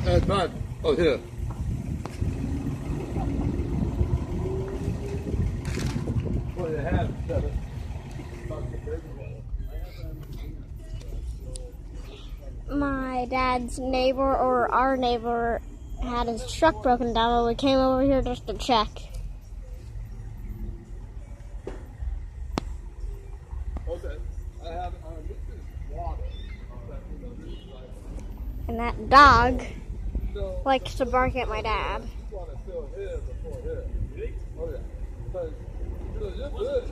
Bud. Oh, here. What do you have, Seven? My dad's neighbor, or our neighbor, had his truck broken down, and we came over here just to check. Okay. I have this is water. And that dog likes to bark at my dad. Want to fill here before here. Oh yeah. Because this is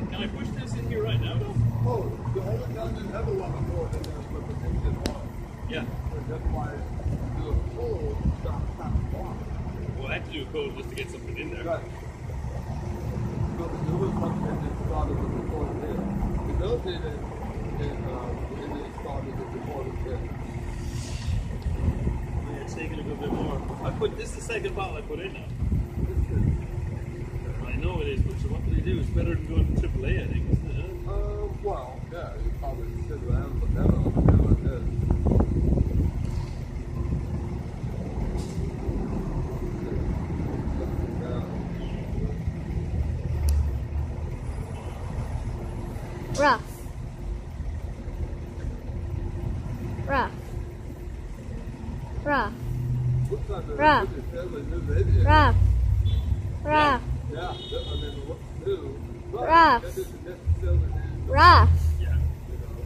Can I push this in here right now? oh, the only time you ever want to pour it in there is with the engine on. Yeah. That's why do a full stop water. Well, I have to do a code just to get something in there. Right. So there was something that started with the port here. The bill did it, and it started with the port here. Yeah, it's taking a little bit more. This is the second bottle I put in now. I know it is, but so what do they do? It's better than going to AAA, I think, isn't it? Well, yeah, you probably sit around and put that on like this. Rough. Rough. Rough. Rough. Rough. Rough. Yeah, I mean, what to do? Rough. That isn't necessarily Rough. Yeah.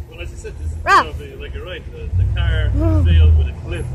Well, as I said, this is Rough. like you're right, the car failed with a cliff.